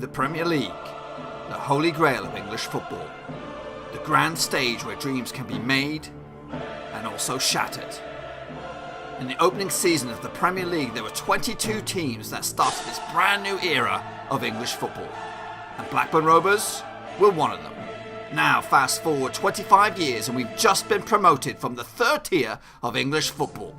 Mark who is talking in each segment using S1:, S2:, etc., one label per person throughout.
S1: The Premier League, the holy grail of English football. The grand stage where dreams can be made and also shattered. In the opening season of the Premier League, there were 22 teams that started this brand new era of English football. And Blackburn Rovers were one of them. Now, fast forward 25 years and we've just been promoted from the third tier of English football.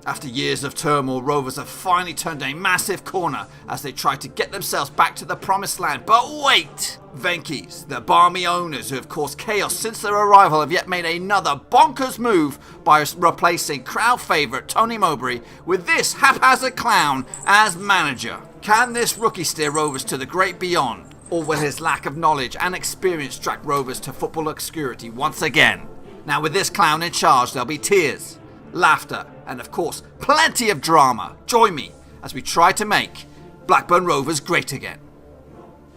S1: After years of turmoil, Rovers have finally turned a massive corner as they try to get themselves back to the promised land. But wait! Venky's, the balmy owners who have caused chaos since their arrival, have yet made another bonkers move by replacing crowd favourite Tony Mowbray with this haphazard clown as manager. Can this rookie steer Rovers to the great beyond? Or will his lack of knowledge and experience drag Rovers to football obscurity once again? Now with this clown in charge, there'll be tears, laughter, and of course, plenty of drama. Join me as we try to make Blackburn Rovers great again.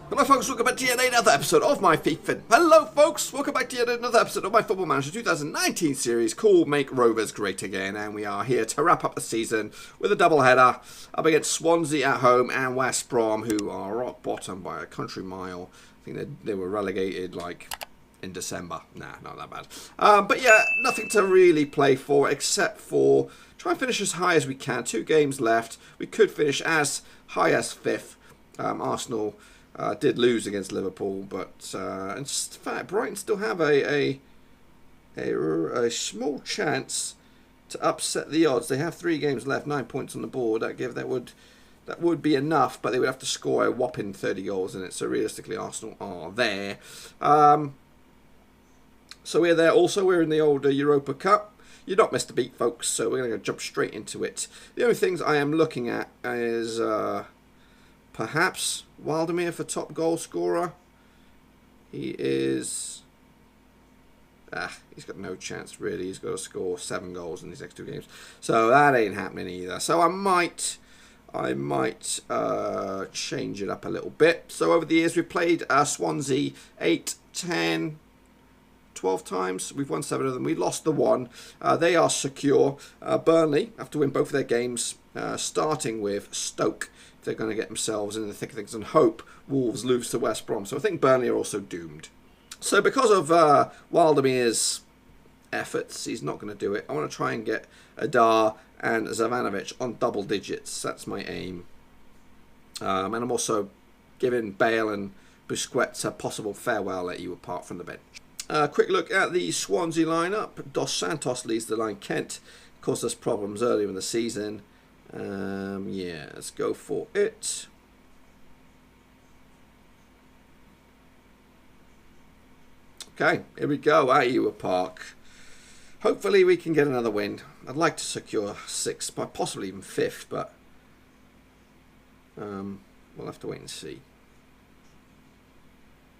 S2: Hello folks, welcome back to yet another episode of my FIFA. Hello folks, welcome back to yet another episode of my Football Manager 2019 series called Make Rovers Great Again. And we are here to wrap up the season with a double header up against Swansea at home and West Brom, who are rock bottom by a country mile. I think they were relegated like in December. Nah, not that bad. But yeah, nothing to really play for except for try and finish as high as we can. 2 games left. We could finish as high as 5th. Arsenal did lose against Liverpool, but in fact, Brighton still have a small chance to upset the odds. They have 3 games left, 9 points on the board. That would be enough, but they would have to score a whopping 30 goals in it. So realistically, Arsenal are there. So we're there. Also, we're in the old Europa Cup. You're not missed a beat, folks, so we're going to jump straight into it. The only things I am looking at is perhaps Waldemir for top goal scorer. He is... he's got no chance, really. He's got to score 7 goals in these next 2 games. So that ain't happening either. So I might change it up a little bit. So over the years, we've played Swansea 8, 10... 12 times. We've won 7 of them. We lost the 1. They are secure. Burnley have to win both of their games, starting with Stoke. They're going to get themselves in the thick of things, and hope Wolves lose to West Brom. So I think Burnley are also doomed. So because of Waldemir's efforts, he's not going to do it. I want to try and get Adar and Zavanovic on double digits. That's my aim. And I'm also giving Bale and Busquets a possible farewell at Ewood Park from the bench. Quick look at the Swansea lineup. Dos Santos leads the line. Kent caused us problems earlier in the season. Yeah, let's go for it. Okay, here we go at Ewood Park. Hopefully we can get another win. I'd like to secure 6th, possibly even 5th, but we'll have to wait and see.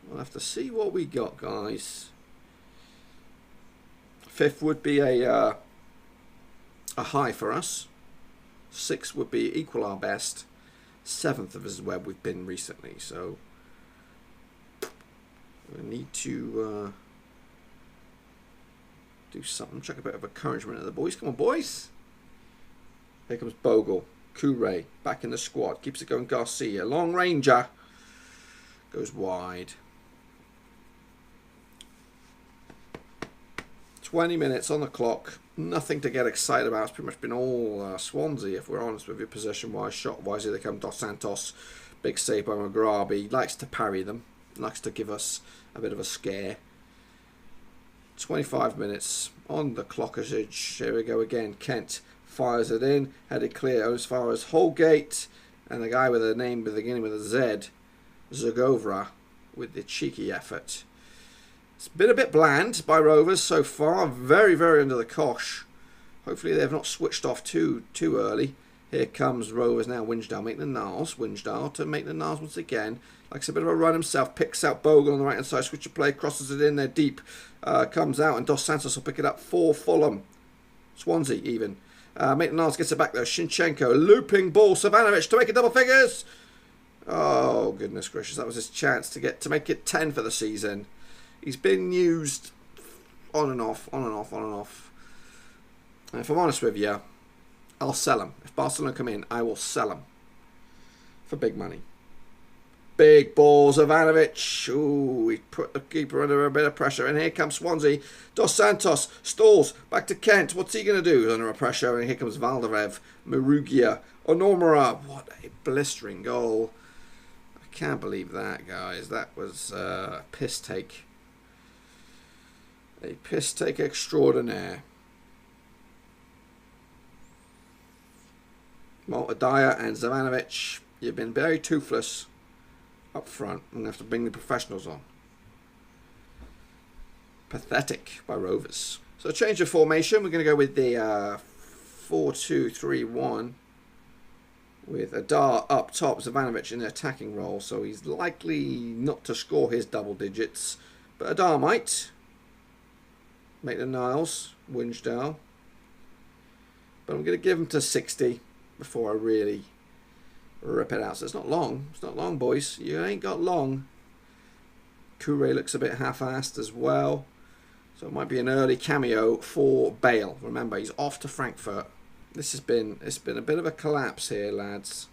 S2: We'll have to see what we got, guys. 5th would be a high for us. 6th would be equal our best. 7th is where we've been recently. So we need to do something. Chuck a bit of encouragement at the boys. Come on, boys. Here comes Bogle. Kouré back in the squad. Keeps it going. Garcia. Long ranger. Goes wide. 20 minutes on the clock. Nothing to get excited about. It's pretty much been all Swansea, if we're honest with you, possession-wise, shot-wise. Here they come. Dos Santos. Big save by Mugrabi. Likes to parry them. Likes to give us a bit of a scare. 25 minutes on the clockage. Here we go again. Kent fires it in. Headed clear as far as Holgate. And the guy with a name beginning with a Z. Zagovra with the cheeky effort. It's been a bit bland by Rovers so far. Very, very under the cosh. Hopefully they've not switched off too early. Here comes Rovers now. Winsdale making the Niles. Winsdale to make the Niles once again. Likes a bit of a run himself. Picks out Bogle on the right hand side. Switch of play. Crosses it in there deep. Comes out and Dos Santos will pick it up for Fulham. Swansea even. Maitland Niles gets it back though. Shinchenko. Looping ball. Savanovic to make it double figures. Oh, goodness gracious. That was his chance to make it 10 for the season. He's been used on and off, on and off, on and off. And if I'm honest with you, I'll sell him. If Barcelona come in, I will sell him for big money. Big balls, Ivanovic. Ooh, he put the keeper under a bit of pressure. And here comes Swansea. Dos Santos stalls. Back to Kent. What's he going to do? Under a pressure. And here comes Valderev. Marugia. Onomura. What a blistering goal. I can't believe that, guys. That was a piss take. A piss take extraordinaire. Maltadaya and Zavanovic. You've been very toothless up front. I'm going to have to bring the professionals on. Pathetic by Rovers. So change of formation. We're going to go with the 4-2-3-1 with Adar up top, Zavanovic in the attacking role. So he's likely not to score his double digits. But Adar might. Maitland-Niles, Winsdale. But I'm going to give him to 60 before I really rip it out. So it's not long. It's not long, boys. You ain't got long. Kouré looks a bit half-assed as well. So it might be an early cameo for Bale. Remember, he's off to Frankfurt. It's been a bit of a collapse here, lads.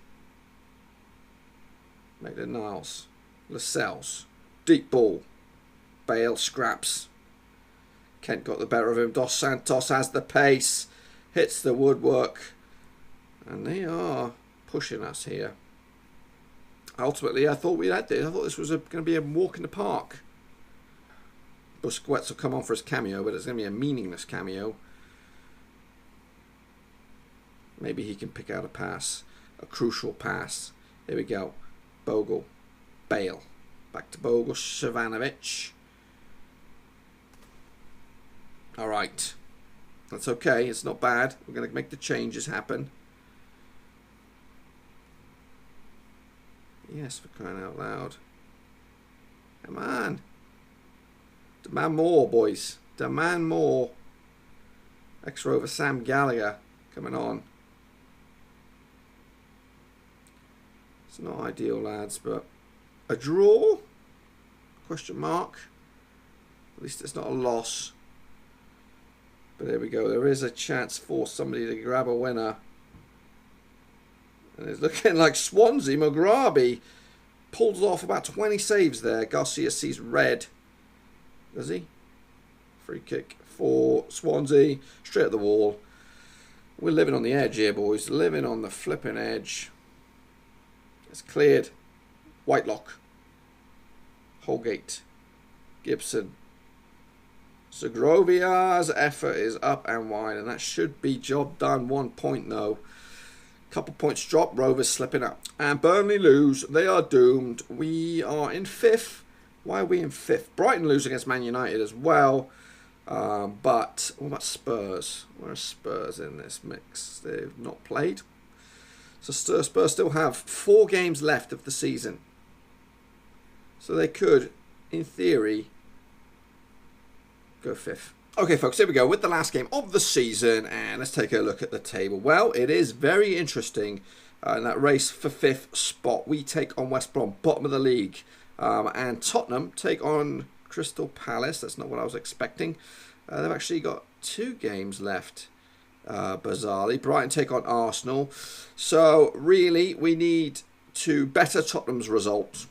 S2: Maitland-Niles. Lascelles. Deep ball. Bale scraps. Kent got the better of him. Dos Santos has the pace. Hits the woodwork. And they are pushing us here. Ultimately, I thought we had this. I thought this was going to be a walk in the park. Busquets will come on for his cameo, but it's going to be a meaningless cameo. Maybe he can pick out a pass. A crucial pass. Here we go. Bogle. Bale. Back to Bogle. Savanovic. Alright. That's okay. It's not bad. We're going to make the changes happen. Yes, for crying out loud. Come on. Demand more, boys. Demand more. Ex-Rover Sam Gallagher coming on. It's not ideal, lads, but a draw? Question mark. At least it's not a loss. But there we go. There is a chance for somebody to grab a winner. And it's looking like Swansea. Mugrabi pulls off about 20 saves there. Garcia sees red. Does he? Free kick for Swansea. Straight at the wall. We're living on the edge here, boys. Living on the flipping edge. It's cleared. Whitelock. Holgate. Gibson. Segrovia's effort is up and wide, and that should be job done. 1 point though. Couple points drop. Rovers slipping up. And Burnley lose. They are doomed. We are in 5th. Why are we in 5th? Brighton lose against Man United as well. But what about Spurs? Where are Spurs in this mix? They've not played. So Spurs still have 4 games left of the season. So they could, in theory, go 5th. Okay, folks, here we go with the last game of the season, and let's take a look at the table. Well, it is very interesting in that race for 5th spot. We take on West Brom, bottom of the league, and Tottenham take on Crystal Palace. That's not what I was expecting. They've actually got 2 games left, bizarrely. Brighton take on Arsenal. So, really, we need to better Tottenham's result.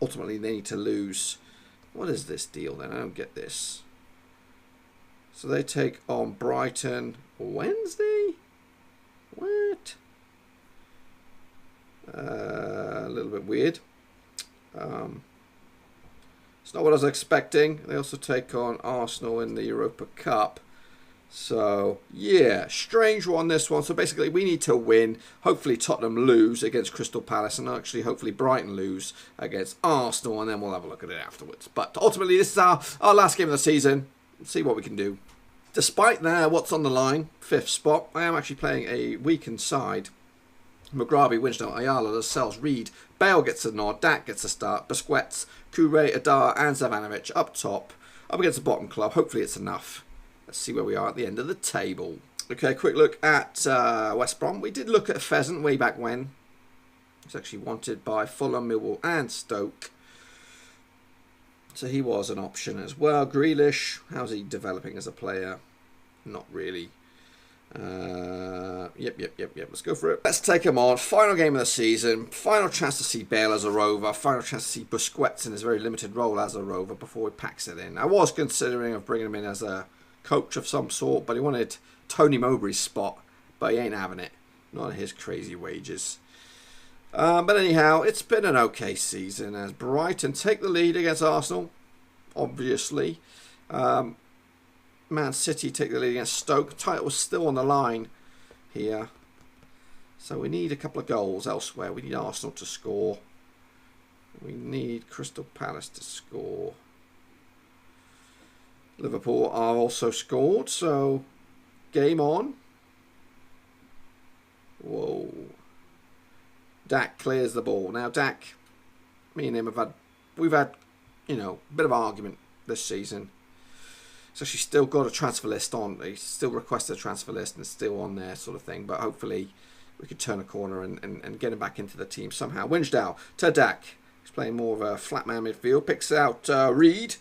S2: Ultimately, they need to lose. What is this deal then? I don't get this. So they take on Brighton Wednesday? What? A little bit weird. It's not what I was expecting. They also take on Arsenal in the Europa Cup. So, yeah, strange one this one. So basically we need to win. Hopefully Tottenham lose against Crystal Palace, and actually hopefully Brighton lose against Arsenal, and then we'll have a look at it afterwards. But ultimately this is our last game of the season. Let's see what we can do. Despite what's on the line, 5th spot, I am actually playing a weakened side. Mugrabi, Winston, Ayala, Lascelles, Reed, Bale gets a nod, Dak gets a start, Busquets, Kouré, Adar and Zavanovic up top, up against the bottom club. Hopefully it's enough. Let's see where we are at the end of the table. Okay, quick look at West Brom. We did look at Pheasant way back when. He's actually wanted by Fulham, Millwall and Stoke. So he was an option as well. Grealish, how's he developing as a player? Not really. Yep. Let's go for it. Let's take him on. Final game of the season. Final chance to see Bale as a Rover. Final chance to see Busquets in his very limited role as a Rover before he packs it in. I was considering of bringing him in as a coach of some sort, but he wanted Tony Mowbray's spot, but he ain't having it. Not at his crazy wages. But anyhow, it's been an okay season as Brighton take the lead against Arsenal, obviously. Man City take the lead against Stoke. Title's still on the line here. So we need a couple of goals elsewhere. We need Arsenal to score. We need Crystal Palace to score. Liverpool are also scored, so game on. Whoa. Dak clears the ball. Now Dak, me and him we've had, a bit of argument this season. So she's still got a transfer list on. He still requested a transfer list and it's still on there, sort of thing. But hopefully we could turn a corner and get him back into the team somehow. Winsdale to Dak. He's playing more of a flat man midfield. Picks out Reed.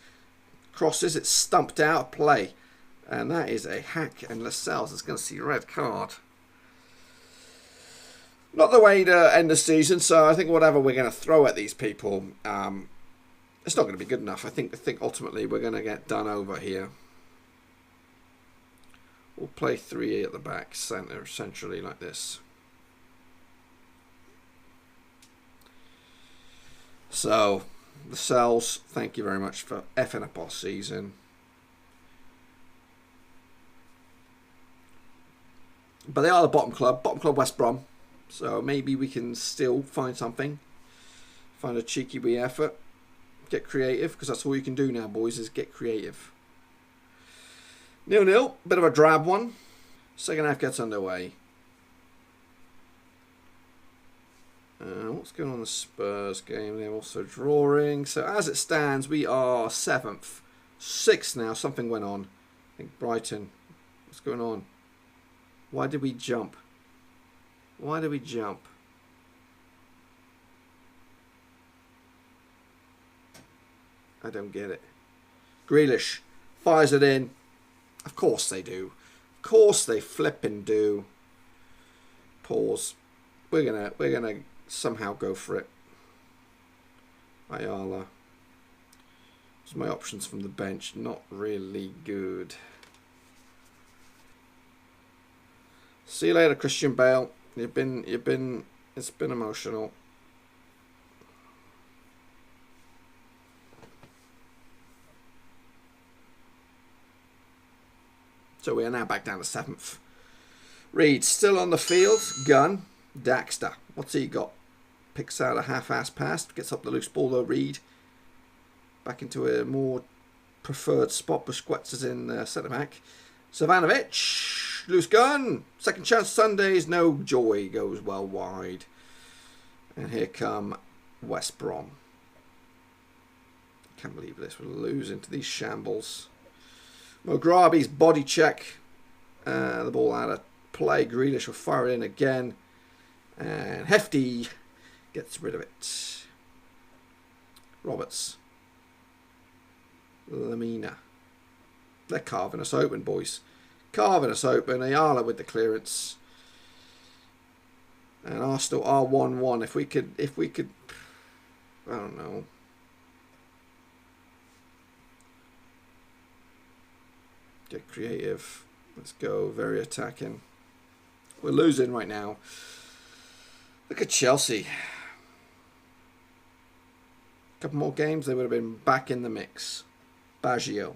S2: Crosses. It's stumped out of play. And that is a hack. And Lascelles is going to see a red card. Not the way to end the season. So I think whatever we're going to throw at these people, it's not going to be good enough. I think ultimately we're going to get done over here. We'll play 3 at the back, centre, centrally like this. So, the Cells, thank you very much for effing up our season. But they are the bottom club West Brom. So maybe we can still find something. Find a cheeky wee effort. Get creative, because that's all you can do now, boys, is get creative. 0-0, bit of a drab one. Second half gets underway. What's going on in the Spurs game? They're also drawing. So as it stands, we are 7th. 6th now. Something went on. I think Brighton. What's going on? Why did we jump? Why did we jump? I don't get it. Grealish fires it in. Of course they do. Of course they flipping do. Pause. We're gonna somehow go for it. Ayala. What's my options from the bench? Not really good. See you later, Christian Bale. It's been emotional. So we are now back down to 7th. Reed still on the field. Gunn. Daxter. What's he got? Picks out a half-ass pass. Gets up the loose ball though, Reed. Back into a more preferred spot. Busquets is in centre-back. Savanovic. Loose gun. Second chance Sundays. No joy. Goes well wide. And here come West Brom. Can't believe this. We're losing to these shambles. Mugrabi's body check. The ball out of play. Grealish will fire it in again. And Hefty gets rid of it. Roberts. Lamina. They're carving us open, boys. Carving us open. Ayala with the clearance. And Arsenal are 1-1. If we could, I don't know. Get creative. Let's go. Very attacking. We're losing right now. Look at Chelsea. A couple more games, they would have been back in the mix. Baggio.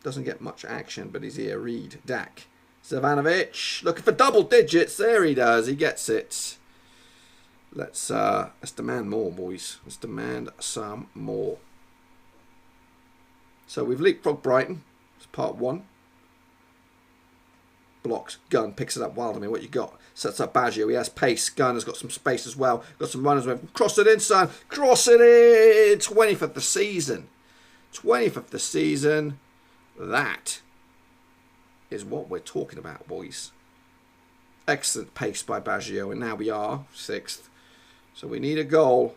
S2: Doesn't get much action, but he's here. Reed. Dak. Savanovic. Looking for double digits. There he does. He gets it. Let's demand more, boys. Let's demand some more. So we've leapfrogged Brighton. It's part 1. Blocks. Gunn picks it up. Wildemir, what you got? Sets up Baggio. He has pace. Gunn has got some space as well. Got some runners with. Cross it in, son. Cross it in. 20th of the season. 20th of the season. That is what we're talking about, boys. Excellent pace by Baggio. And now we are 6th. So we need a goal.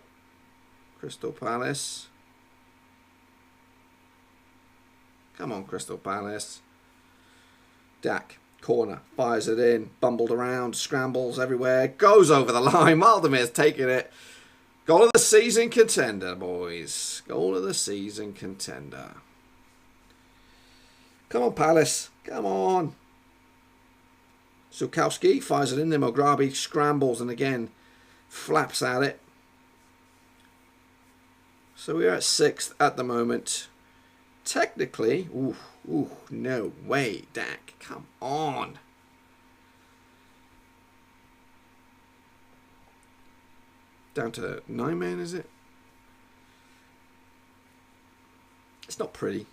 S2: Crystal Palace. Come on, Crystal Palace. Dak. Corner, fires it in, bumbled around, scrambles everywhere, goes over the line. Waldemir's taking it. Goal of the season contender, boys. Goal of the season contender. Come on, Palace. Come on. Sukowski fires it in there. Mugrabi scrambles and again flaps at it. So we are at 6th at the moment. Technically, no way, Dak. Come on. Down to 9 men, is it? It's not pretty.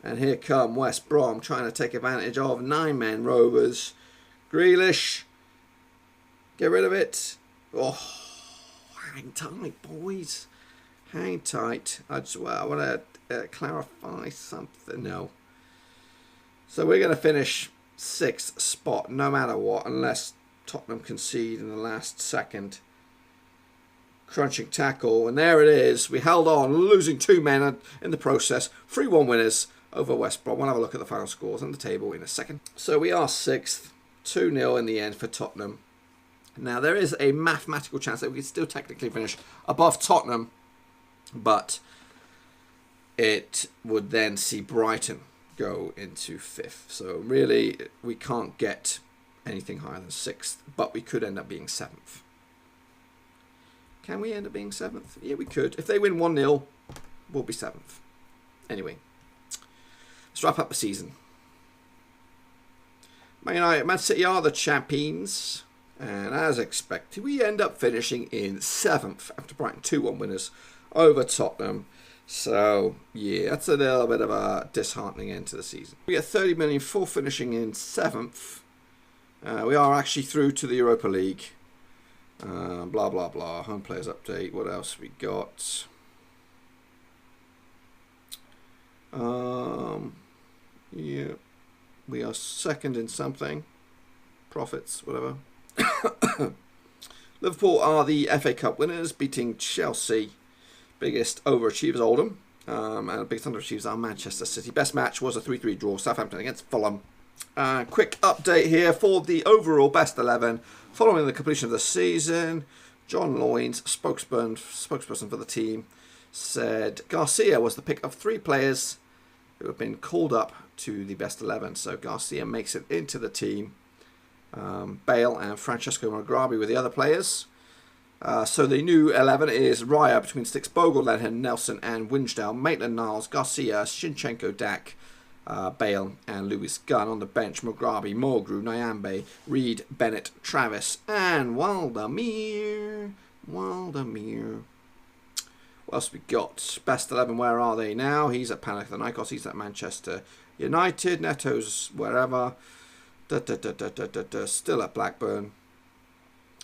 S2: And here come West Brom trying to take advantage of 9 men Rovers. Grealish. Get rid of it. Oh, hang tight, boys. Hang tight. I want to clarify something. No. So we're going to finish 6th spot no matter what, unless Tottenham concede in the last second. Crunching tackle, and there it is. We held on, losing 2 men in the process. 3-1 winners over West Brom. We'll have a look at the final scores on the table in a second. So we are 6th, 2-0 in the end for Tottenham. Now there is a mathematical chance that we could still technically finish above Tottenham, but it would then see Brighton go into 5th. So really, we can't get anything higher than 6th, but we could end up being 7th. Can we end up being 7th? Yeah, we could. If they win 1-0, we'll be 7th. Anyway, let's wrap up the season. Man City are the champions, and as expected, we end up finishing in 7th after Brighton 2-1 winners over Tottenham. So, yeah, that's a little bit of a disheartening end to the season. We get 30 million for finishing in 7th. We are actually through to the Europa League. Blah, blah, blah. Home players update. What else we got? Yeah. We are 2nd in something. Profits, whatever. Liverpool are the FA Cup winners, beating Chelsea. Biggest overachievers, Oldham. And the biggest underachievers are Manchester City. Best match was a 3-3 draw. Southampton against Fulham. Quick update here for the overall best 11 following the completion of the season. John Loynes, spokesperson for the team, said Garcia was the pick of 3 players who have been called up to the best 11. So Garcia makes it into the team. Bale and Francesco Mugrabi were the other players. So the new 11 is Raya between sticks, Bogle, Lennon, Nelson and Winsdale, Maitland-Niles, Garcia, Shinchenko, Dak, Bale and Lewis Gunn. On the bench, Mugrabi, Morgrew, Nyambe, Reed, Bennett, Travis and Waldemir. What else we got? Best 11, where are they now? He's at Panathinaikos, he's at Manchester United, Neto's wherever. Still at Blackburn,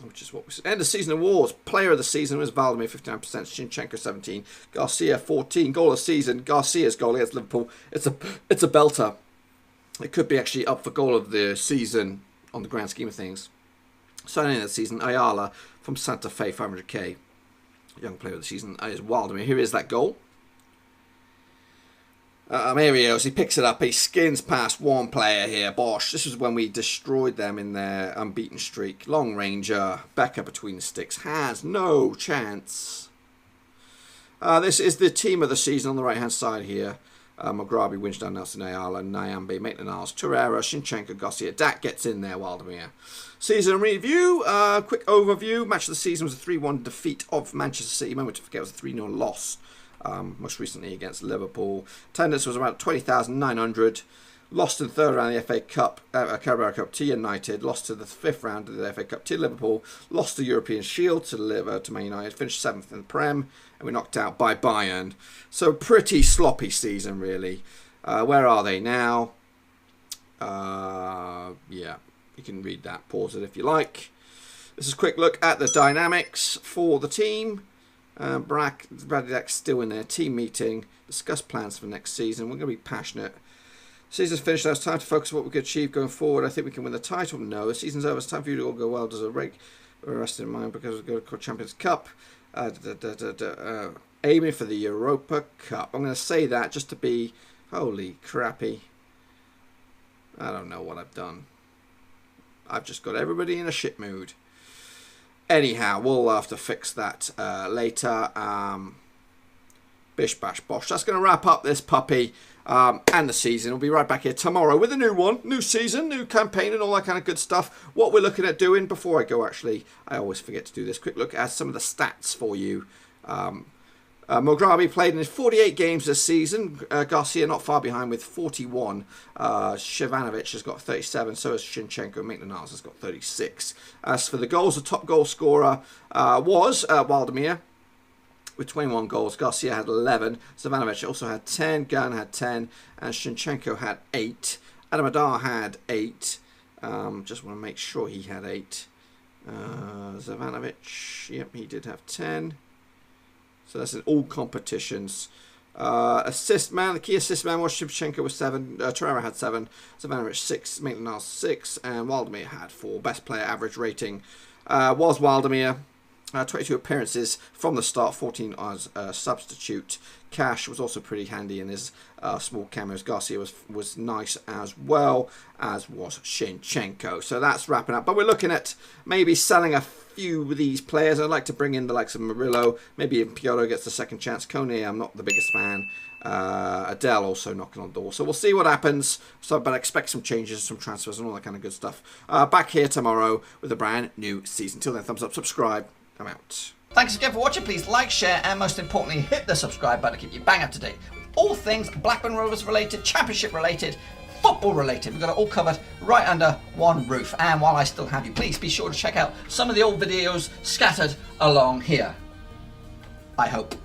S2: which is what we said. End of season awards. Player of the season was Valdemir, 59%, Shinchenko 17%, Garcia 14%. Goal of the season, Garcia's goal against Liverpool. It's a belter. It could be actually up for goal of the season on the grand scheme of things. Signing of the season, Ayala from Santa Fe, 500k. Young player of the season is Waldemir. Here is that goal. Here he goes. He picks it up. He skins past one player here. Bosh. This was when we destroyed them in their unbeaten streak. Long Ranger. Becker between the sticks. Has no chance. This is the team of the season on the right-hand side here. Mugrabi, Winston, Nelson, Ayala, Nyambe, Maitland-Niles, Torreira, Shinchenko, Garcia. Dak gets in there, Waldemir. Season review. Quick overview. Match of the season was a 3-1 defeat of Manchester City. Moment to forget was a 3-0 loss. Most recently against Liverpool. Attendance was around 20,900. Lost in the 3rd round of the FA Cup, Carabao Cup to United. Lost to the 5th round of the FA Cup to Liverpool. Lost the European Shield to Man United. Finished 7th in the Prem, and we knocked out by Bayern. So pretty sloppy season, really. Where are they now? Yeah, you can read that. Pause it if you like. This is a quick look at the dynamics for the team. Bradley Dack's still in their team meeting. Discuss plans for next season. We're going to be passionate. Season's finished. Now it's time to focus on what we can achieve going forward. I think we can win the title. No, the season's over. It's time for you to all go well. Does a rake? We're rested in mind because we're going to Champions Cup. Aiming for the Europa Cup. I'm going to say that just to be holy crappy. I don't know what I've done. I've just got everybody in a shit mood. Anyhow, we'll have to fix that later. Bish bash bosh. That's going to wrap up this puppy and the season. We'll be right back here tomorrow with a new one. New season, new campaign and all that kind of good stuff. What we're looking at doing, before I go actually, I always forget to do this. Quick look at some of the stats for you. Mograbi played in his 48 games this season. Garcia not far behind with 41. Shevanovic has got 37. So has Shinchenko. Maitland-Niles has got 36. As for the goals, the top goal scorer was Waldemir with 21 goals. Garcia had 11. Savanovic also had 10. Gunn had 10. And Shinchenko had 8. Adam Adar had 8. Just want to make sure he had 8. Zavanovic, yep, he did have 10. So that's in all competitions. Assist man, the key assist man was Shevchenko with 7. Torreira had 7. Zavanovic 6. Maitland-Niles 6. And Waldemir had 4. Best player average rating was Waldemir. 22 appearances from the start, 14 as substitute. Cash was also pretty handy in his small cameos. Garcia was nice as well, as was Shinchenko. So that's wrapping up. But we're looking at maybe selling a few of these players. I'd like to bring in the likes of Murillo. Maybe if Piotr gets the second chance. Kone, I'm not the biggest fan. Adele also knocking on the door. So we'll see what happens. So, but I expect some changes, some transfers and all that kind of good stuff. Back here tomorrow with a brand new season. Till then, thumbs up, subscribe. I'm out.
S1: Thanks again for watching. Please like, share, and most importantly, hit the subscribe button to keep you bang up to date with all things Blackburn Rovers related, Championship related, football related. We've got it all covered right under one roof. And while I still have you, please be sure to check out some of the old videos scattered along here. I hope.